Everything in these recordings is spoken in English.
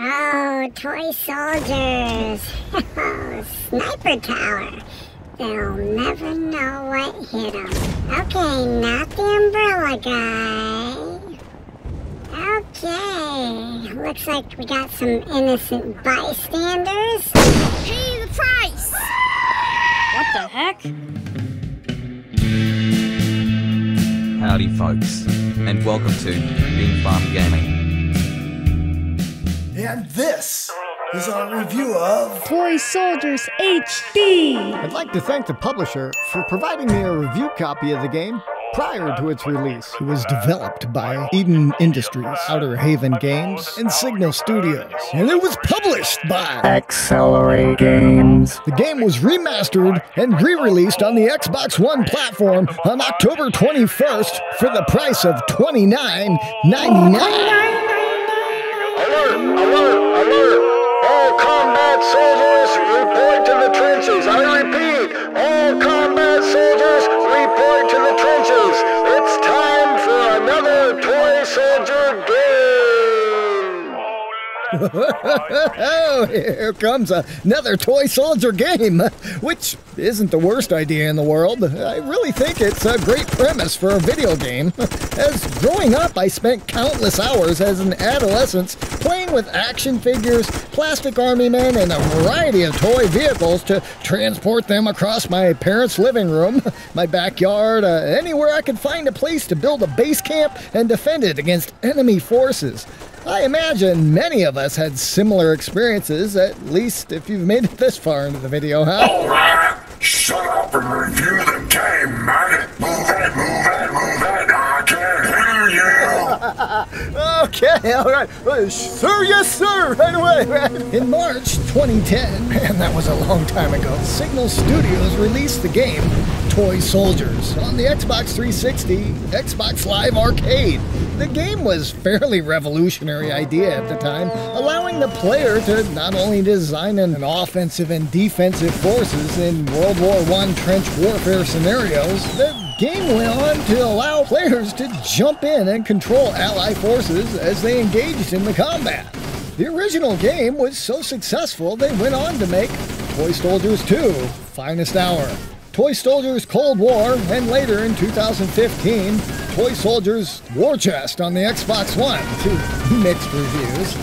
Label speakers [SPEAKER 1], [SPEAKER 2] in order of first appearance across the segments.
[SPEAKER 1] Oh, toy soldiers. Sniper tower. They'll never know what hit them. Okay, not the umbrella guy. Okay, looks like we got some innocent bystanders.
[SPEAKER 2] Pay the price! What the heck?
[SPEAKER 3] Howdy folks, and welcome to Bin Farm Gaming.
[SPEAKER 4] And this is our review of
[SPEAKER 5] Toy Soldiers HD!
[SPEAKER 6] I'd like to thank the publisher for providing me a review copy of the game prior to its release. It was developed by Eden Industries, Outer Haven Games, and Signal Studios, and it was published by Accelerate Games. The game was remastered and re-released on the Xbox One platform on October 21st for the price of $29.99.
[SPEAKER 7] Alert! Alert! All combat soldiers report to the trenches. I repeat, all combat soldiers report to the trenches. It's time for another Toy Soldier game.
[SPEAKER 6] Oh, here comes another Toy Soldier game, which isn't the worst idea in the world. I really think it's a great premise for a video game. As growing up, I spent countless hours as an adolescent playing with action figures, plastic army men, and a variety of toy vehicles to transport them across my parents' living room, my backyard, anywhere I could find a place to build a base camp and defend it against enemy forces. I imagine many of us had similar experiences, at least if you've made it this far into the video, huh?
[SPEAKER 8] Alright, shut up and review the game, man. Move it, I can't hear you.
[SPEAKER 6] Okay, alright. Sir, yes, sir, right away. In March 2010, man, that was a long time ago, Signal Studios released the game Toy Soldiers on the Xbox 360, Xbox Live Arcade. The game was a fairly revolutionary idea at the time, allowing the player to not only design an offensive and defensive forces in World War I trench warfare scenarios, the game went on to allow players to jump in and control Allied forces as they engaged in the combat. The original game was so successful they went on to make Toy Soldiers 2, Finest Hour, Toy Soldiers Cold War, and later in 2015, Toy Soldiers War Chest on the Xbox One, to mixed reviews.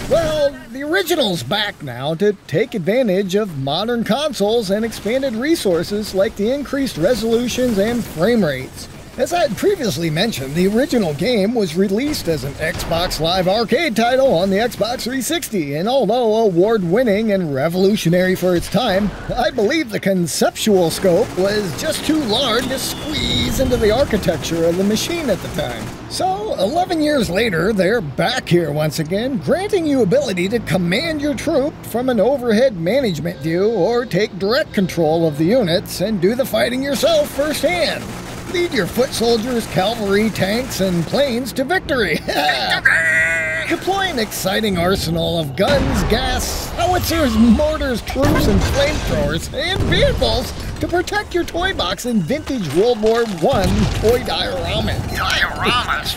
[SPEAKER 6] Well, the original's back now to take advantage of modern consoles and expanded resources like the increased resolutions and frame rates. As I had previously mentioned, the original game was released as an Xbox Live Arcade title on the Xbox 360, and although award-winning and revolutionary for its time, I believe the conceptual scope was just too large to squeeze into the architecture of the machine at the time. So, 11 years later, they're back here once again, granting you ability to command your troop from an overhead management view or take direct control of the units and do the fighting yourself firsthand. Lead your foot soldiers, cavalry, tanks, and planes to victory. Deploy an exciting arsenal of guns, gas, howitzers, mortars, troops, and flamethrowers, and vehicles to protect your toy box in vintage World War I toy dioramas.
[SPEAKER 8] Dioramas?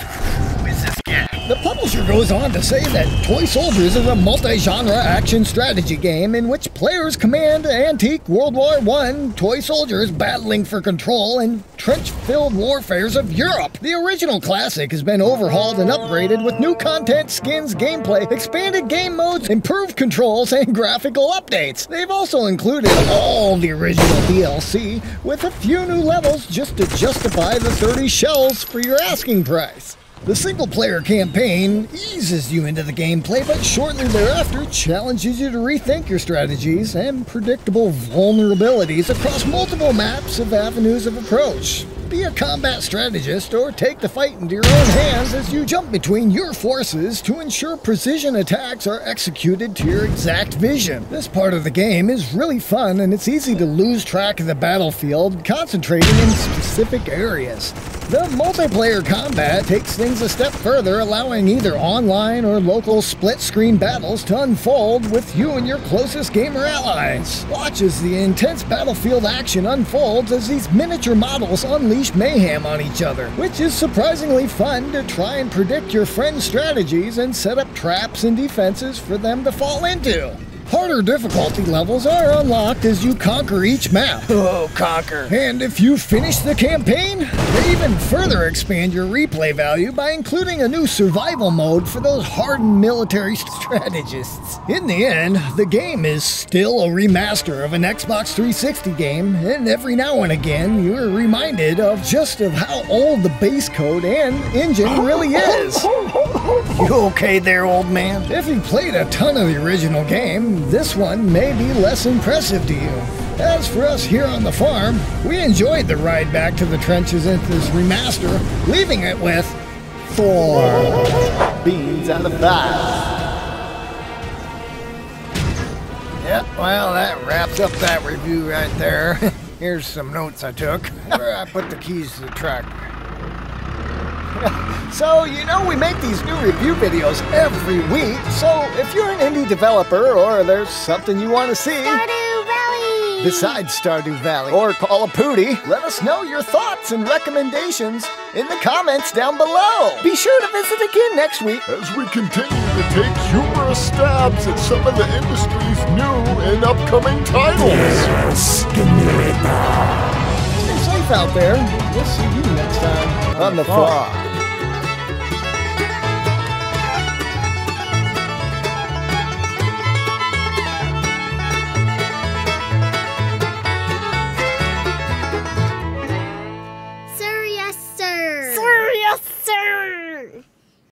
[SPEAKER 8] Who is this kid?
[SPEAKER 6] The publisher goes on to say that Toy Soldiers is a multi-genre action strategy game in which players command antique World War I toy soldiers battling for control in trench-filled warfares of Europe. The original classic has been overhauled and upgraded with new content, skins, gameplay, expanded game modes, improved controls, and graphical updates. They've also included all the original DLC with a few new levels just to justify the 30 shells for your asking price. The single-player campaign eases you into the gameplay, but shortly thereafter challenges you to rethink your strategies and predictable vulnerabilities across multiple maps of avenues of approach. Be a combat strategist or take the fight into your own hands as you jump between your forces to ensure precision attacks are executed to your exact vision. This part of the game is really fun, and it's easy to lose track of the battlefield, concentrating in specific areas. The multiplayer combat takes things a step further, allowing either online or local split-screen battles to unfold with you and your closest gamer allies. Watch as the intense battlefield action unfolds as these miniature models unleash mayhem on each other, which is surprisingly fun to try and predict your friends' strategies and set up traps and defenses for them to fall into. Harder difficulty levels are unlocked as you conquer each map.
[SPEAKER 4] Oh, conquer.
[SPEAKER 6] And if you finish the campaign, they even further expand your replay value by including a new survival mode for those hardened military strategists. In the end, the game is still a remaster of an Xbox 360 game, and every now and again you're reminded of just how old the base code and engine really is.
[SPEAKER 4] You okay there, old man?
[SPEAKER 6] If you played a ton of the original game, this one may be less impressive to you. As for us here on the farm, we enjoyed the ride back to the trenches into this remaster, leaving it with 4 beans out of 5. Yep, well, that wraps up that review right there. Here's some notes I took. Where I put the keys to the tractor. So, you know, we make these new review videos every week, so if you're an indie developer or there's something you want to see
[SPEAKER 2] Stardew Valley!
[SPEAKER 6] besides Stardew Valley or Call of Pooty, let us know your thoughts and recommendations in the comments down below. Be sure to visit again next week
[SPEAKER 8] As we continue to take humorous stabs at some of the industry's new and upcoming titles.
[SPEAKER 6] Stay safe out there. We'll see you next time on The Farm.